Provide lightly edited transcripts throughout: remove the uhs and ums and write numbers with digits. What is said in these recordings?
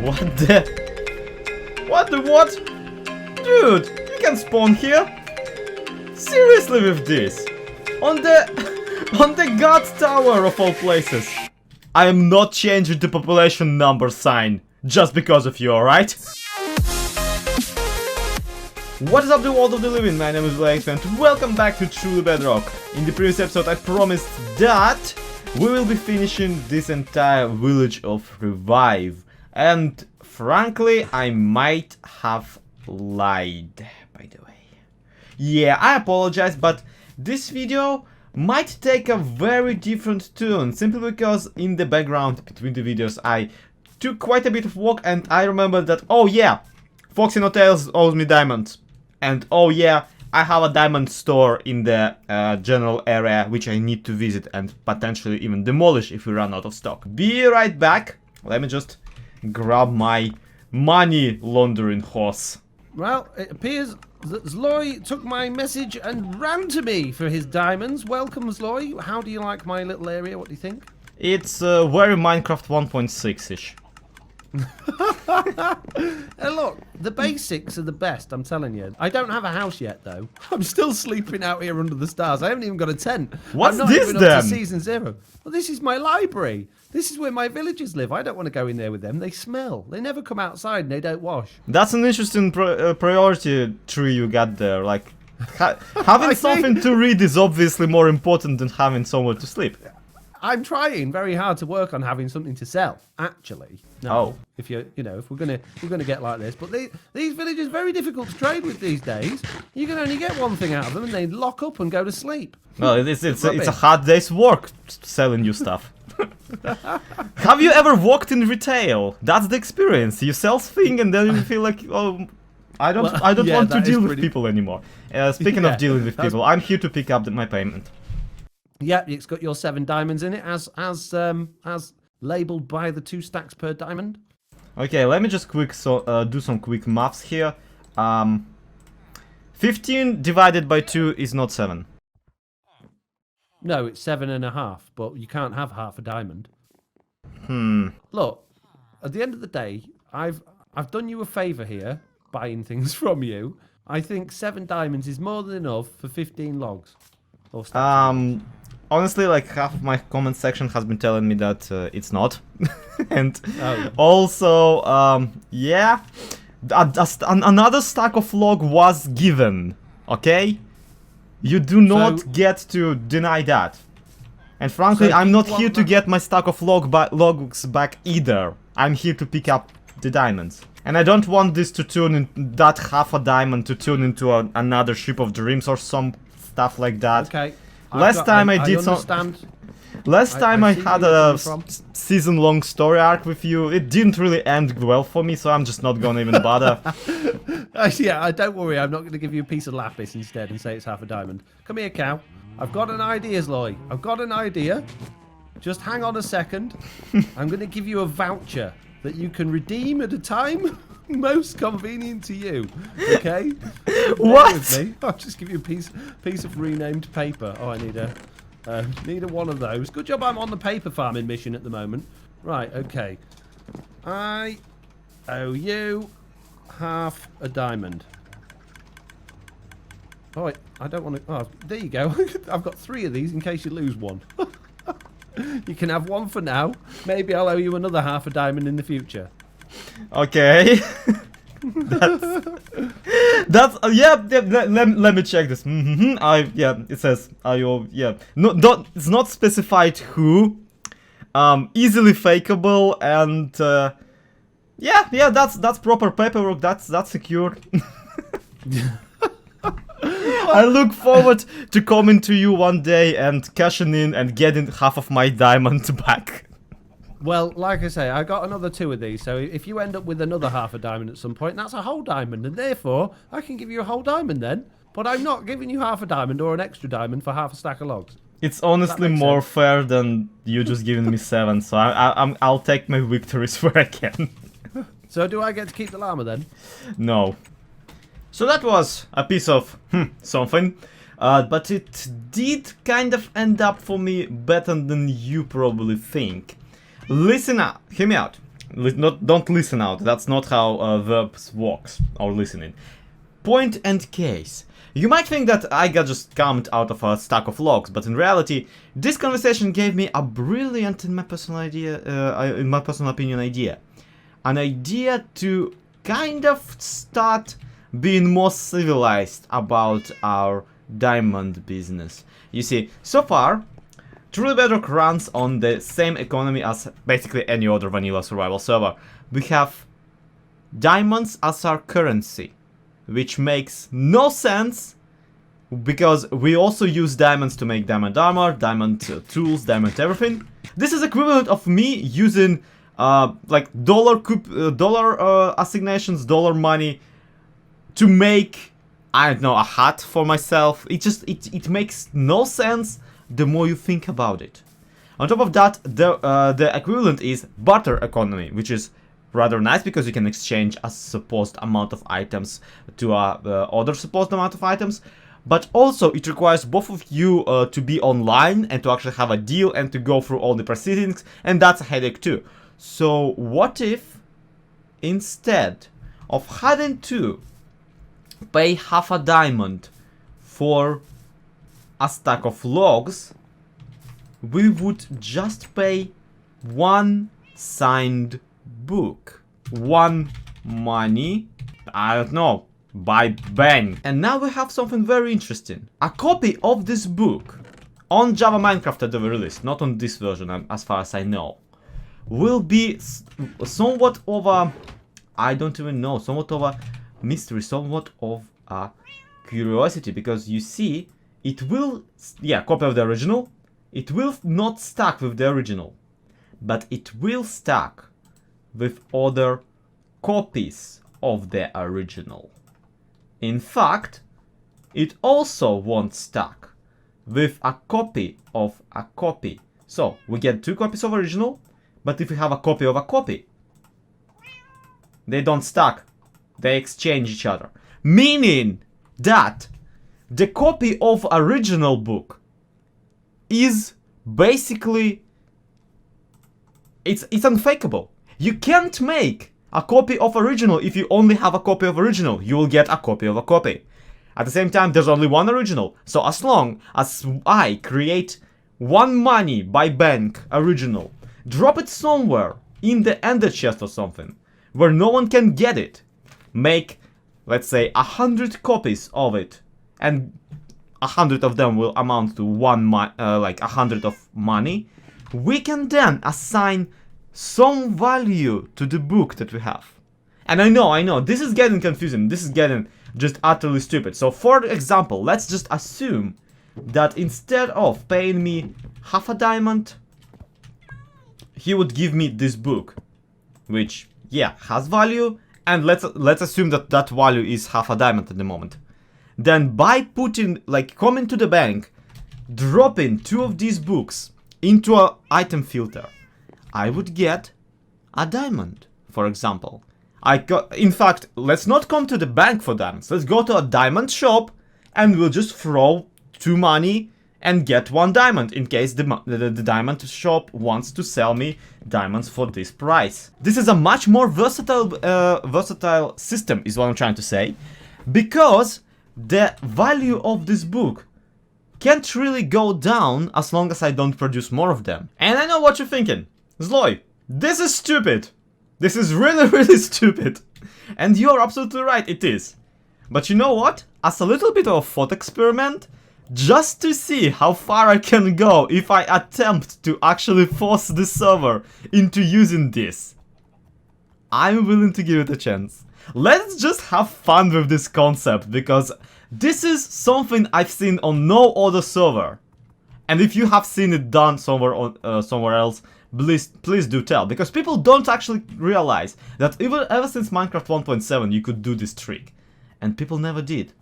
What the? What the what? Dude, you can spawn here? Seriously with this? On the God Tower of all places. I am not changing the population number sign just because of you, alright? What is up, the world of the living? My name is BluJayGames and welcome back to Truly Bedrock. In the previous episode I promised that we will be finishing this entire village of Revive. And frankly, I might have lied, by the way. Yeah, I apologize, but this video might take a very different tune, simply because in the background between the videos I took quite a bit of work and I remembered that, oh yeah, FoxyNoTail owes me diamonds. And oh yeah, I have a diamond store in the general area which I need to visit and potentially even demolish if we run out of stock. Be right back. Let me just grab my money laundering horse. Well, it appears that Zloy took my message and ran to me for his diamonds. Welcome, Zloy. How do you like my little area? What do you think? It's very Minecraft 1.6-ish. Look, the basics are the best, I'm telling you. I don't have a house yet, though. I'm still sleeping out here under the stars. I haven't even got a tent. What's I'm not this even then? Up to season 0. Well, this is my library. This is where my villagers live. I don't want to go in there with them. They smell. They never come outside and they don't wash. That's an interesting priority tree you got there. Like, having something to read is obviously more important than having somewhere to sleep. I'm trying very hard to work on having something to sell. Actually, no. Oh. If if we're gonna get like this, but these villagers are very difficult to trade with these days. You can only get one thing out of them, and they lock up and go to sleep. Well, it's a hard day's work selling you stuff. Have you ever worked in retail? That's the experience. You sell thing and then you feel like, oh, I don't want to deal with people anymore. Speaking of dealing with people, I'm here to pick up my payment. Yep, it's got your 7 diamonds in it, as labelled by the 2 stacks per diamond. Okay, let me just do some quick maths here. 15 divided by 2 is not 7. No, it's 7.5, but you can't have half a diamond. Look, at the end of the day, I've done you a favour here, buying things from you. I think 7 diamonds is more than enough for 15 logs. Or honestly, like half of my comment section has been telling me that it's not. And also, yeah, another stack of log was given, okay? You do not get to deny that. And frankly, I'm not here to get my stack of logs back either. I'm here to pick up the diamonds. And I don't want this to turn in that half a diamond to turn into another ship of dreams or some stuff like that. Okay. Last time I had a season-long story arc with you. It didn't really end well for me, so I'm just not gonna even bother. Yeah, don't worry. I'm not going to give you a piece of lapis instead and say it's half a diamond. Come here, cow. I've got an idea, Zloy. I've got an idea. Just hang on a second. I'm going to give you a voucher that you can redeem at a time most convenient to you. Okay? What? With me. I'll just give you a piece of renamed paper. Oh, I need a one of those. Good job I'm on the paper farming mission at the moment. Right, okay. I owe you half a diamond. Oh, I don't want to... Oh, there you go. I've got 3 of these in case you lose one. You can have one for now. Maybe I'll owe you another half a diamond in the future. Okay. that's yeah. Let me check this. It says I owe. Yeah, it's not specified who. Easily fakeable and yeah. That's proper paperwork. That's secure. I look forward to coming to you one day and cashing in and getting half of my diamond back. Well, like I say, I got another 2 of these, so if you end up with another half a diamond at some point, that's a whole diamond, and therefore, I can give you a whole diamond then. But I'm not giving you half a diamond or an extra diamond for half a stack of logs. It's honestly more fair than you just giving me 7, so I'll take my victories where I can. So do I get to keep the llama then? No. So that was a piece of something, but it did kind of end up for me better than you probably think. Listen up, hear me out. Don't listen out. That's not how verbs works or listening. Point and case. You might think that I got just camped out of a stack of logs, but in reality, this conversation gave me a brilliant, in my personal opinion, idea. An idea to kind of start being more civilized about our diamond business. You see, so far, Truly Bedrock runs on the same economy as basically any other vanilla survival server. We have diamonds as our currency, which makes no sense because we also use diamonds to make diamond armor, diamond tools, diamond everything. This is equivalent of me using like dollar assignations, dollar money to make, I don't know, a hat for myself. It makes no sense the more you think about it. On top of that, the equivalent is barter economy, which is rather nice because you can exchange a supposed amount of items to other supposed amount of items. But also it requires both of you to be online and to actually have a deal and to go through all the proceedings, and that's a headache too. So what if instead of having to pay half a diamond for a stack of logs, we would just pay one signed book, one money, I don't know, by bang. And now we have something very interesting. A copy of this book on Java Minecraft at the very least, not on this version as far as I know, will be somewhat of a, I don't even know, somewhat of a mystery, somewhat of a curiosity, because you see, it will, yeah, copy of the original, it will not stack with the original, but it will stack with other copies of the original. In fact, it also won't stack with a copy of a copy. So, we get two copies of original, but if we have a copy of a copy, they don't stack. They exchange each other. Meaning that the copy of original book is basically, it's unfakeable. You can't make a copy of original if you only have a copy of original. You will get a copy of a copy. At the same time, there's only one original. So as long as I create one money by bank original, drop it somewhere in the ender chest or something, where no one can get it, make, let's say, 100 copies of it, and 100 of them will amount to like 100 of money, we can then assign some value to the book that we have. And I know, this is getting confusing, this is getting just utterly stupid. So for example, let's just assume that instead of paying me half a diamond, he would give me this book, which, yeah, has value, and let's assume that that value is half a diamond at the moment. Then by putting, like, coming to the bank, dropping two of these books into an item filter, I would get a diamond, for example. In fact, let's not come to the bank for diamonds. Let's go to a diamond shop and we'll just throw 2 money and get 1 diamond in case the diamond shop wants to sell me diamonds for this price. This is a much more versatile system, is what I'm trying to say, because the value of this book can't really go down as long as I don't produce more of them. And I know what you're thinking. Zloy, this is stupid. This is really, really stupid. And you're absolutely right, it is. But you know what? As a little bit of a thought experiment, just to see how far I can go if I attempt to actually force the server into using this, I'm willing to give it a chance. Let's just have fun with this concept, because this is something I've seen on no other server. And if you have seen it done somewhere else, please do tell, because people don't actually realize that ever since Minecraft 1.7 you could do this trick, and people never did.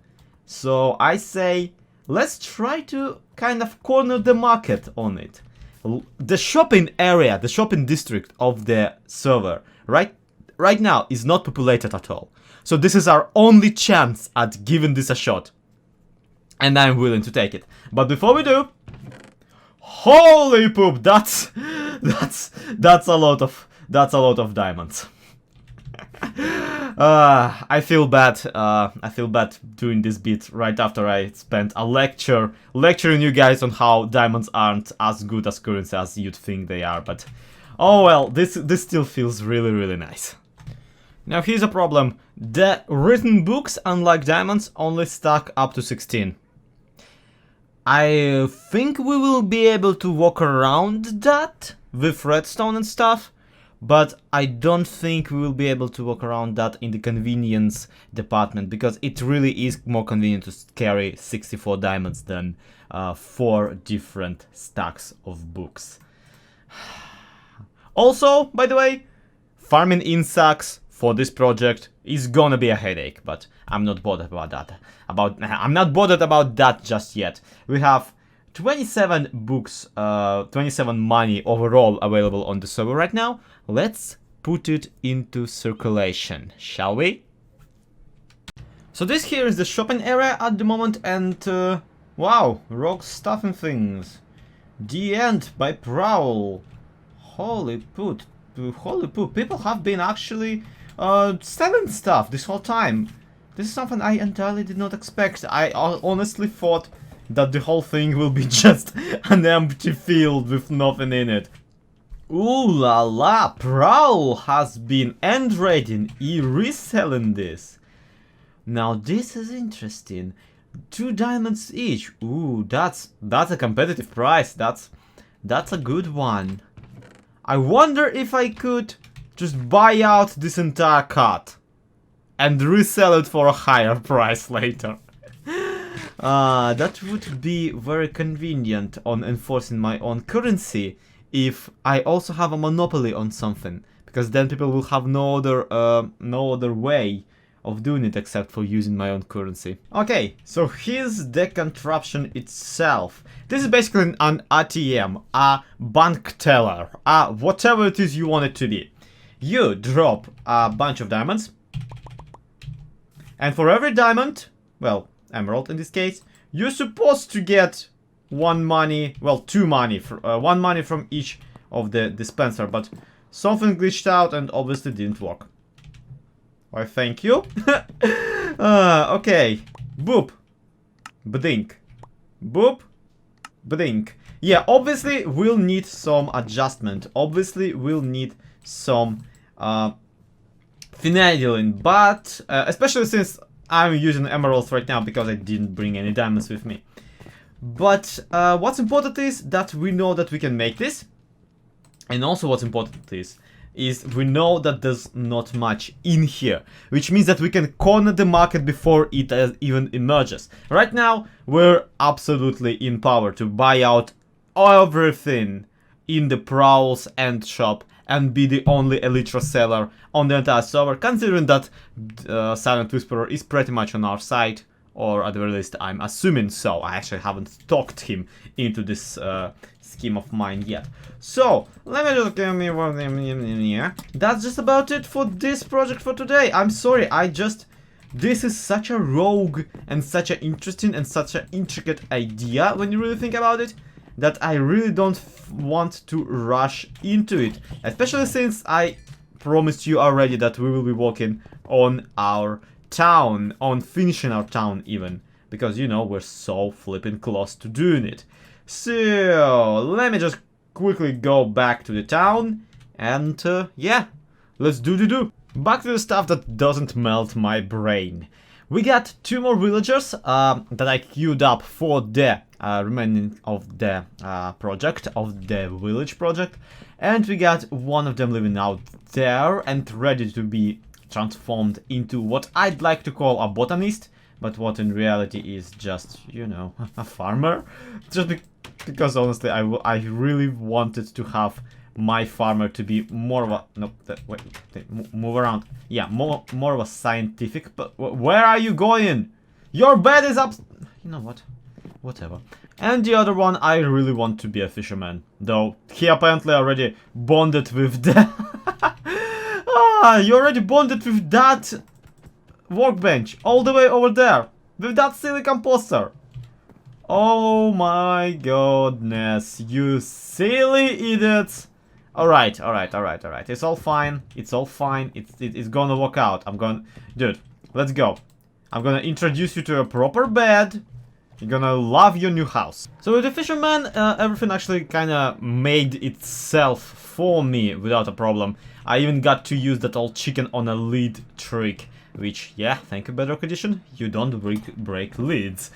So I say, let's try to kind of corner the market on it. The shopping area, the shopping district of the server, right now is not populated at all. So this is our only chance at giving this a shot. And I'm willing to take it. But before we do, holy poop, that's a lot of That's a lot of diamonds. I feel bad. I feel bad doing this bit right after I spent a lecturing you guys on how diamonds aren't as good as currency as you'd think they are. But oh well, this still feels really nice. Now here's a problem. The written books, unlike diamonds, only stack up to 16. I think we will be able to walk around that with redstone and stuff, but I don't think we will be able to walk around that in the convenience department, because it really is more convenient to carry 64 diamonds than 4 different stacks of books. Also, by the way, farming insects for this project is gonna be a headache, but I'm not bothered about that. I'm not bothered about that just yet. We have 27 books, 27 money overall available on the server right now. Let's put it into circulation, shall we? So this here is the shopping area at the moment, and wow, rock stuff and things. The End by Prowl. Holy poop, people have been actually selling stuff this whole time. This is something I entirely did not expect. I honestly thought that the whole thing will be just an empty field with nothing in it. Ooh la la, Prowl has been end raiding reselling this. Now this is interesting. 2 diamonds each. Ooh, that's a competitive price. That's a good one. I wonder if I could just buy out this entire cut and resell it for a higher price later. That would be very convenient on enforcing my own currency if I also have a monopoly on something, because then people will have no other way of doing it except for using my own currency. Okay, so here's the contraption itself. This is basically an ATM, a bank teller, whatever it is you want it to be. You drop a bunch of diamonds, and for every diamond, well, emerald in this case, you're supposed to get 1 money, well, 2 money, 1 money from each of the dispenser, but something glitched out and obviously didn't work. Why, thank you. Okay, boop, badink, boop, badink. Yeah, obviously we'll need some adjustment. Obviously we'll need some finagling, but especially since I'm using emeralds right now because I didn't bring any diamonds with me. But what's important is that we know that we can make this, and also what's important is we know that there's not much in here, which means that we can corner the market before it even emerges. Right now, we're absolutely in power to buy out everything in the Prowl's end shop and be the only elytra seller on the entire server, considering that Silent Whisperer is pretty much on our side, or at the very least I'm assuming so. I actually haven't talked him into this scheme of mine yet. So, let me just give me one here. That's just about it for this project for today. I'm sorry, this is such a rogue and such an interesting and such an intricate idea when you really think about it, that I really don't want to rush into it. Especially since I promised you already that we will be working on our town, on finishing our town even. Because, you know, we're so flipping close to doing it. So, let me just quickly go back to the town. And, yeah, let's do. Back to the stuff that doesn't melt my brain. We got 2 more villagers that I queued up for the remaining of the project, of the village project. And we got one of them living out there and ready to be transformed into what I'd like to call a botanist, but what in reality is just, you know, a farmer. Just because honestly I really wanted to have my farmer to be more of a, no, wait, move around. Yeah, more of a scientific, but where are you going? Your bed is up. You know what? Whatever. And the other one, I really want to be a fisherman, though he apparently already bonded with the you already bonded with that workbench all the way over there with that silly composter. Oh my goodness, you silly idiots. Alright. It's all fine. It's all fine. It's gonna work out. Dude, let's go. I'm gonna introduce you to a proper bed. You're gonna love your new house. So with the fisherman, everything actually kinda made itself for me without a problem. I even got to use that old chicken on a lid trick. Which, yeah, thank you Bedrock Edition. You don't break lids.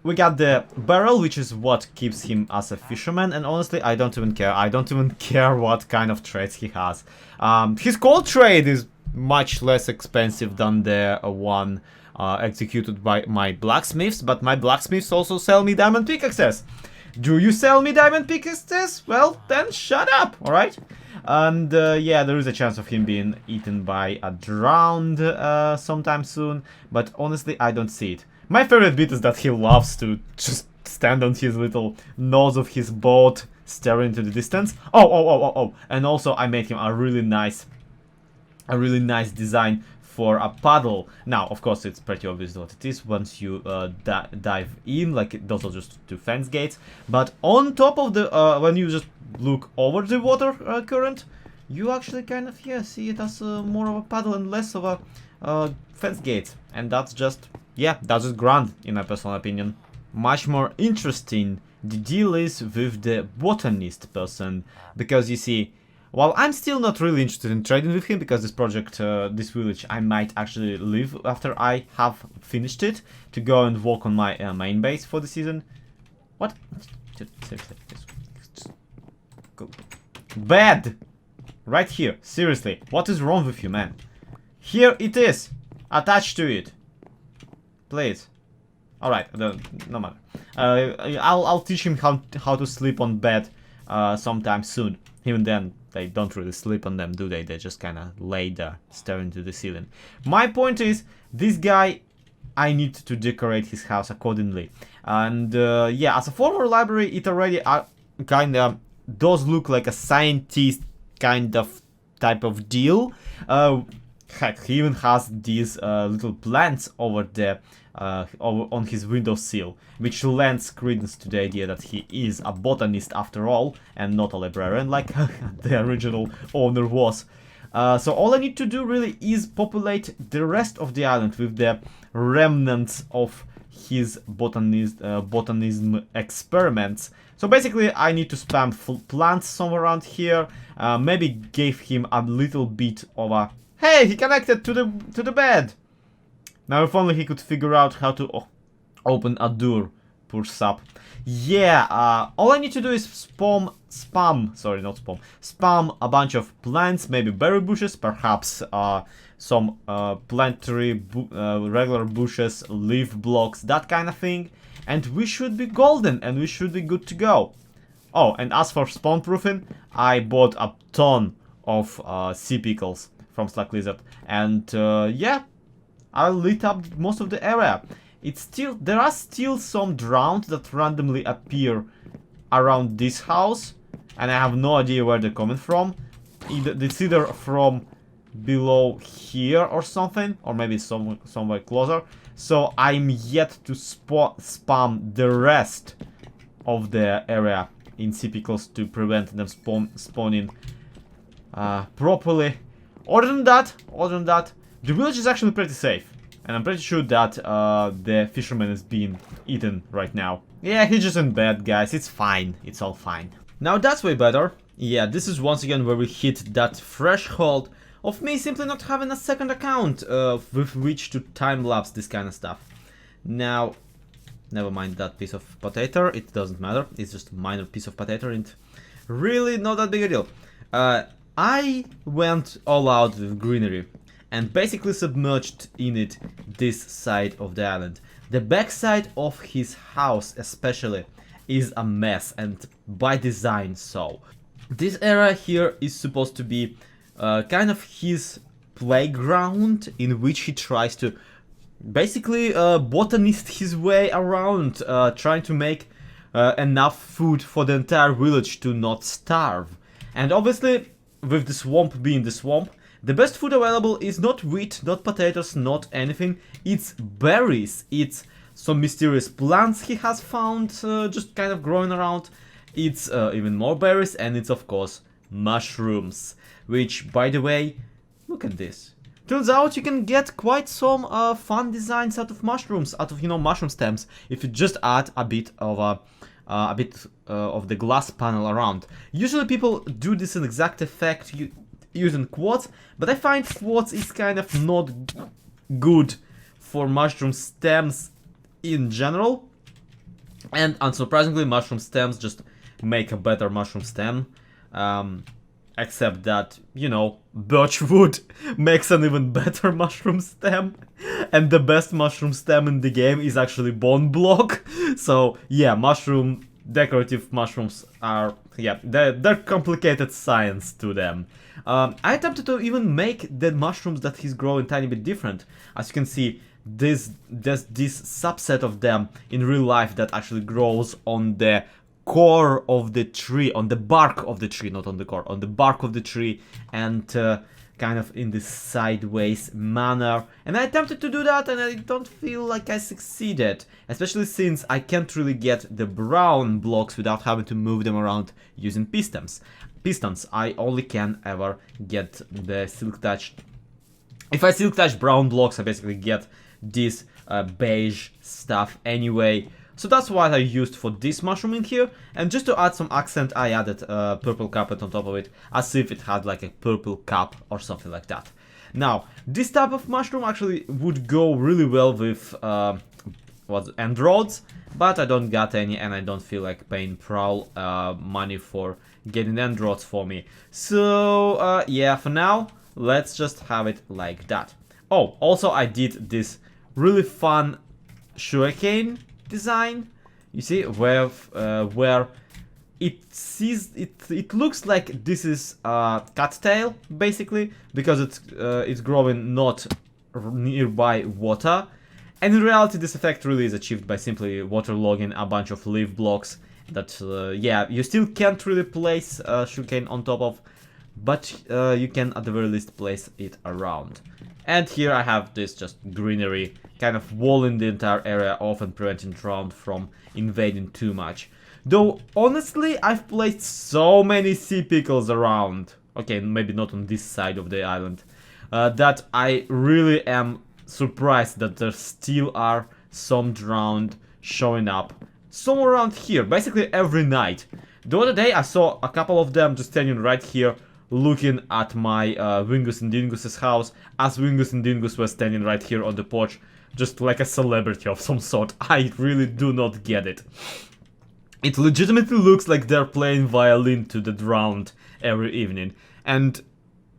We got the barrel, which is what keeps him as a fisherman, and honestly, I don't even care. I don't even care what kind of trades he has. His coal trade is much less expensive than the one executed by my blacksmiths, but my blacksmiths also sell me diamond pickaxes. Do you sell me diamond pickaxes? Well, then shut up, alright? And yeah, there is a chance of him being eaten by a drowned sometime soon, but honestly, I don't see it. My favorite bit is that he loves to just stand on his little nose of his boat, staring into the distance. Oh! And also, I made him a really nice design for a paddle. Now, of course, it's pretty obvious what it is once you dive in, like those are just two fence gates. But on top of the, when you just look over the water current, you actually kind of, yeah, see it as more of a paddle and less of a fence gate. And that's just, yeah, that's just grand, in my personal opinion. Much more interesting, the deal is with the botanist person, because you see, while I'm still not really interested in trading with him, because this project, this village, I might actually leave after I have finished it, to go and walk on my main base for the season. What? Seriously, just go. Bed! Right here, seriously, what is wrong with you, man? Here it is, attached to it. Please. Alright, no matter. I'll teach him how to sleep on bed sometime soon. Even then, they don't really sleep on them, do they? They just kind of lay there, staring to the ceiling. My point is, this guy, I need to decorate his house accordingly. And yeah, as a former library, it already kind of does look like a scientist kind of type of deal. Heck, he even has these little plants over there on his windowsill, which lends credence to the idea that he is a botanist after all, and not a librarian like the original owner was. So all I need to do really is populate the rest of the island with the remnants of his botanism experiments. So basically I need to spam plants somewhere around here, maybe give him a little bit of a... Hey, he connected to the bed! Now if only he could figure out how to open a door, poor sap. Yeah, all I need to do is spam a bunch of plants, maybe berry bushes, perhaps some plant tree, regular bushes, leaf blocks, that kind of thing. And we should be golden, and we should be good to go. Oh, and as for spawn proofing, I bought a ton of sea pickles from SlackLizard, and yeah, I lit up most of the area. There are still some drowns that randomly appear around this house, and I have no idea where they're coming from. It's either from below here or something, or maybe somewhere closer. So I'm yet to spam the rest of the area in sea pickles to prevent them spawning properly. Other than that, the village is actually pretty safe. And I'm pretty sure that the fisherman is being eaten right now. Yeah, he's just in bed, guys. It's fine. It's all fine. Now that's way better. Yeah, this is once again where we hit that threshold of me simply not having a second account with which to time-lapse this kind of stuff. Now, never mind that piece of potato. It doesn't matter. It's just a minor piece of potato and really not that big a deal. I went all out with greenery and basically submerged in it this side of the island. The backside of his house especially is a mess, and by design so. This area here is supposed to be kind of his playground in which he tries to basically botanist his way around, trying to make enough food for the entire village to not starve. And obviously, with the swamp being the swamp, the best food available is not wheat, not potatoes, not anything. It's berries, it's some mysterious plants he has found just kind of growing around. It's even more berries, and it's of course mushrooms, which, by the way, look at this. Turns out you can get quite some fun designs out of mushrooms, out of, you know, mushroom stems, if you just add a bit of the glass panel around. Usually people do this exact effect using quartz, but I find quartz is kind of not good for mushroom stems in general. And unsurprisingly, mushroom stems just make a better mushroom stem. Except that, you know, birch wood makes an even better mushroom stem. And the best mushroom stem in the game is actually bone block. So, yeah, decorative mushrooms are, yeah, they're complicated science to them. I attempted to even make the mushrooms that he's growing a tiny bit different. As you can see, there's this subset of them in real life that actually grows on the core of the tree, on the bark of the tree, not on the core, on the bark of the tree, and kind of in this sideways manner. And I attempted to do that, and I don't feel like I succeeded, especially since I can't really get the brown blocks without having to move them around using pistons. I only can ever get the silk touch. If I silk touch brown blocks, I basically get this beige stuff anyway. So that's what I used for this mushroom in here, and just to add some accent I added purple carpet on top of it, as if it had like a purple cap or something like that. Now, this type of mushroom actually would go really well with end rods, but I don't got any, and I don't feel like paying Prowl money for getting end rods for me. So yeah, for now, let's just have it like that. Oh, also I did this really fun sugarcane design, you see, where it looks like this is cattail basically, because it's growing not nearby water, and in reality this effect really is achieved by simply waterlogging a bunch of leaf blocks that yeah, you still can't really place sugarcane on top of, but you can at the very least place it around. And here I have this just greenery kind of walling the entire area off and preventing drowned from invading too much. Though honestly, I've placed so many sea pickles around, okay, maybe not on this side of the island, that I really am surprised that there still are some drowned showing up somewhere around here, basically every night. The other day I saw a couple of them just standing right here looking at my Wingus and Dingus's house, as Wingus and Dingus were standing right here on the porch, just like a celebrity of some sort. I really do not get it. It legitimately looks like they're playing violin to the drowned every evening, and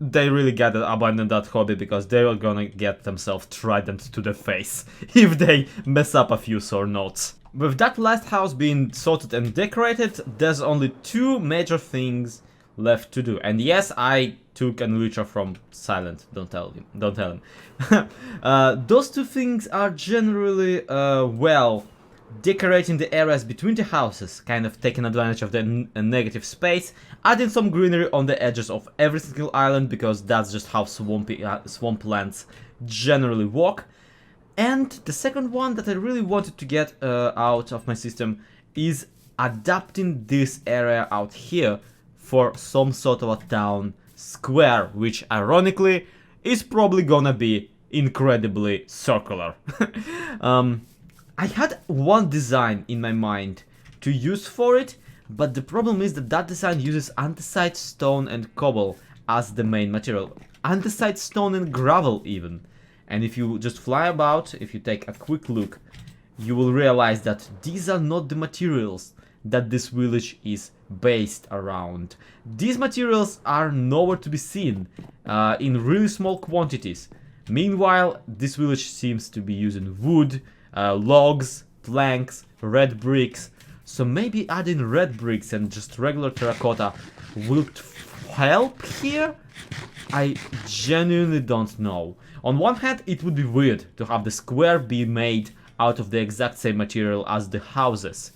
they really gotta abandon that hobby, because they are gonna get themselves trident to the face if they mess up a few sore notes. With that last house being sorted and decorated, there's only two major things left to do. And yes, I took an Lyarrah from Silent, don't tell him. Those two things are generally, well, decorating the areas between the houses, kind of taking advantage of the negative space, adding some greenery on the edges of every single island, because that's just how swamplands generally work. And the second one that I really wanted to get out of my system is adapting this area out here for some sort of a town square, which ironically is probably gonna be incredibly circular. I had one design in my mind to use for it, but the problem is that that design uses andesite, stone and cobble as the main material. Andesite, stone and gravel even. And if you just fly about, if you take a quick look, you will realize that these are not the materials that this village is based around. These materials are nowhere to be seen in really small quantities. Meanwhile, this village seems to be using wood, logs, planks, red bricks. So maybe adding red bricks and just regular terracotta will help here? I genuinely don't know. On one hand, it would be weird to have the square be made out of the exact same material as the houses.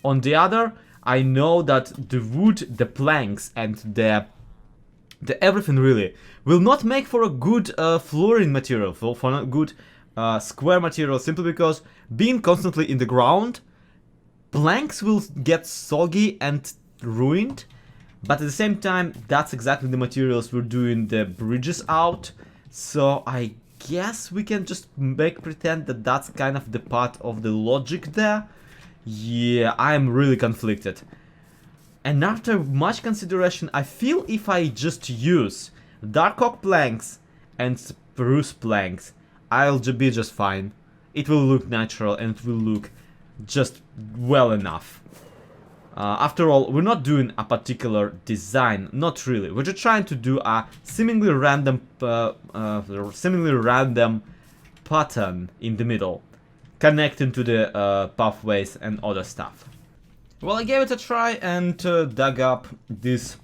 On the other, I know that the wood, the planks and the everything really will not make for a good flooring material, for a good square material, simply because being constantly in the ground, planks will get soggy and ruined. But at the same time, that's exactly the materials we're doing the bridges out. So I guess we can just make pretend that that's kind of the part of the logic there. Yeah, I'm really conflicted. And after much consideration, I feel if I just use dark oak planks and spruce planks, I'll be just fine. It will look natural and it will look just well enough. After all, we're not doing a particular design, not really. We're just trying to do a seemingly random pattern in the middle, connecting to the pathways and other stuff. Well, I gave it a try and dug up this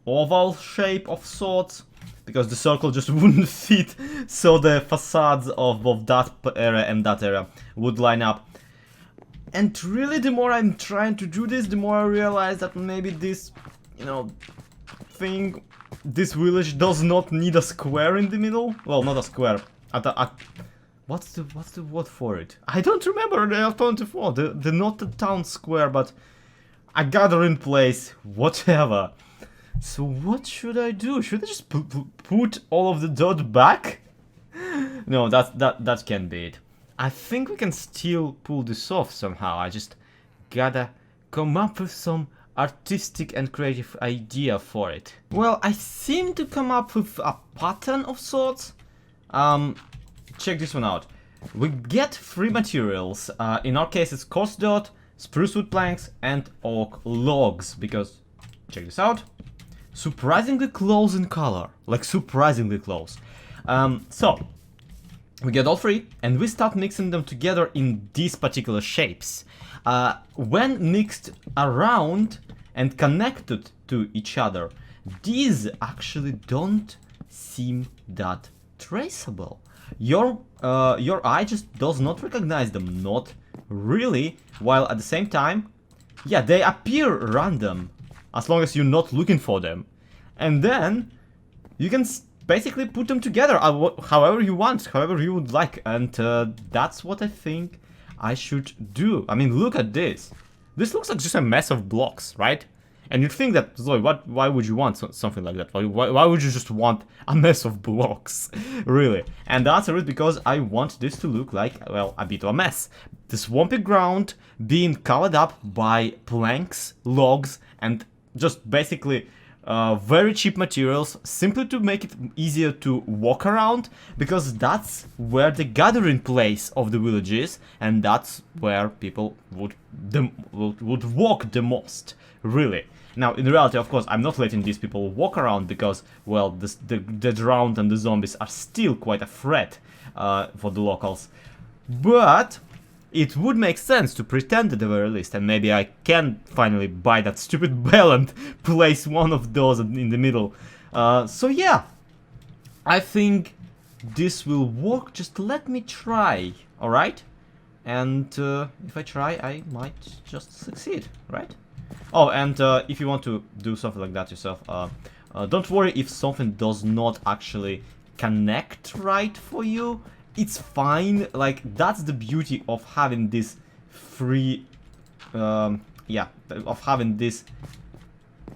oval shape of sorts, because the circle just wouldn't fit, so the facades of both that area and that area would line up. And really, the more I'm trying to do this, the more I realize that maybe this, you know, thing, this village does not need a square in the middle. Well, not a square. What's the word for it? I don't remember the alternative word. The not the town square, but a gathering place, whatever. So what should I do? Should I just put all of the dirt back? No, that can't be it. I think we can still pull this off somehow. I just gotta come up with some artistic and creative idea for it. Well, I seem to come up with a pattern of sorts. Check this one out. We get 3 materials. In our case, it's coarse dirt, spruce wood planks, and oak logs. Because, check this out, surprisingly close in color. Like, surprisingly close. So, we get all 3, and we start mixing them together in these particular shapes. When mixed around and connected to each other, these actually don't seem that traceable. Your eye just does not recognize them, not really, while at the same time, yeah, they appear random, as long as you're not looking for them. And then, you can basically put them together however you want, however you would like, and that's what I think I should do. I mean, look at this. This looks like just a mess of blocks, right? And you'd think that, Zoe, why would you want something like that? Why would you just want a mess of blocks? Really? And the answer is because I want this to look like, well, a bit of a mess. The swampy ground being covered up by planks, logs, and just basically very cheap materials, simply to make it easier to walk around, because that's where the gathering place of the village is, and that's where people would walk the most, really. Now, in reality, of course, I'm not letting these people walk around because, well, the drowned and the zombies are still quite a threat for the locals. But it would make sense to pretend at the very least, and maybe I can finally buy that stupid bell and place one of those in the middle. So yeah, I think this will work. Just let me try, alright? And if I try, I might just succeed, right? Oh, and if you want to do something like that yourself, don't worry if something does not actually connect right for you. It's fine. Like, that's the beauty of having this free, yeah, of having this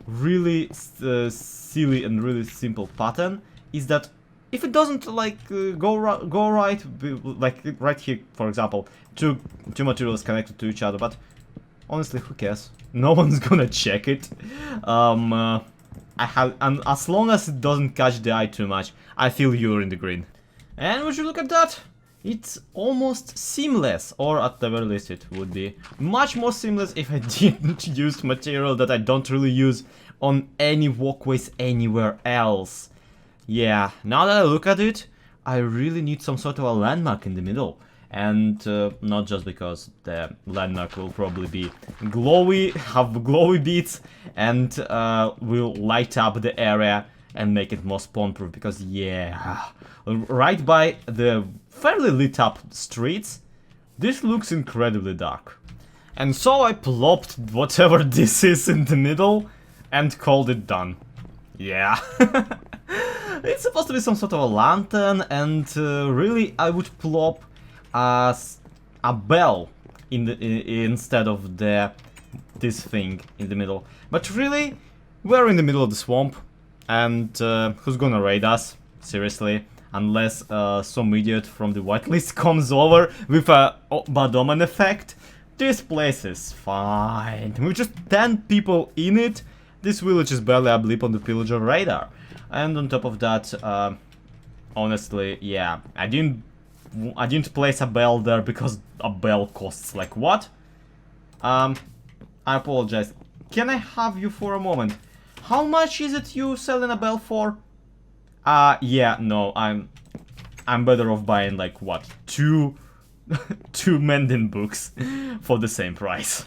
really silly and really simple pattern, is that if it doesn't like go right, like right here, for example, two materials connected to each other, but honestly, who cares? No one's gonna check it. And as long as it doesn't catch the eye too much, I feel you're in the green. And would you look at that? It's almost seamless, or at the very least it would be much more seamless if I didn't use material that I don't really use on any walkways anywhere else. Yeah, now that I look at it, I really need some sort of a landmark in the middle. And not just because the landmark will probably be glowy, have glowy beats, and will light up the area and make it more spawn-proof, because yeah, right by the fairly lit up streets, this looks incredibly dark. And so I plopped whatever this is in the middle and called it done. Yeah. It's supposed to be some sort of a lantern, and really I would plop a bell instead of the this thing in the middle. But really, we're in the middle of the swamp, and who's gonna raid us? Seriously, unless some idiot from the whitelist comes over with a bad omen effect. This place is fine. With just 10 people in it, this village is barely a blip on the pillager radar. And on top of that, honestly, yeah, I didn't place a bell there because a bell costs like what? I apologize. Can I have you for a moment? How much is it you selling a bell for? Yeah, no, I'm better off buying like what, two Mending books for the same price.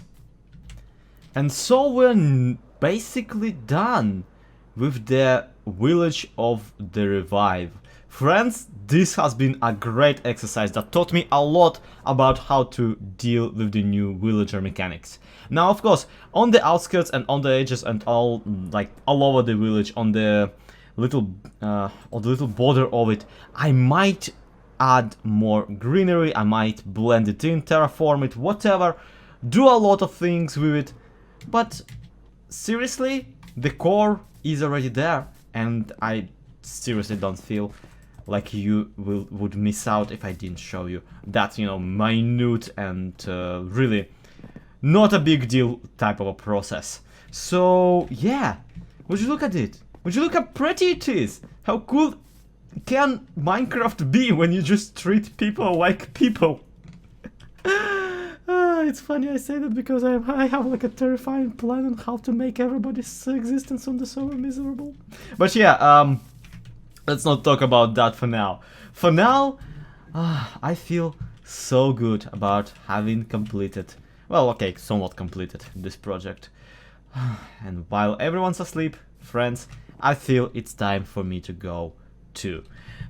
And so we're basically done with the village of the revive. Friends, this has been a great exercise that taught me a lot about how to deal with the new villager mechanics. Now, of course, on the outskirts and on the edges and all over the village, on the little border of it, I might add more greenery, I might blend it in, terraform it, whatever, do a lot of things with it, but seriously, the core is already there, and I seriously don't feel like you would miss out if I didn't show you that, you know, minute and really not a big deal type of a process. So yeah, would you look at it? Would you look how pretty it is? How cool can Minecraft be when you just treat people like people? It's funny I say that because I have like a terrifying plan on how to make everybody's existence on the server miserable. But yeah, let's not talk about that for now. For now, I feel so good about having completed, well, okay, somewhat completed this project. And while everyone's asleep, friends, I feel it's time for me to go too.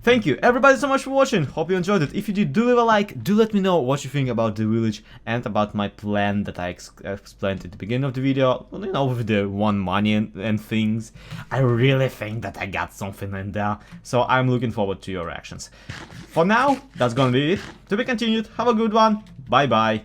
Thank you everybody so much for watching, hope you enjoyed it. If you did, do leave a like, do let me know what you think about the village and about my plan that I explained at the beginning of the video, you know, with the one money and things. I really think that I got something in there, so I'm looking forward to your reactions. For now, that's gonna be it. To be continued, have a good one, bye bye.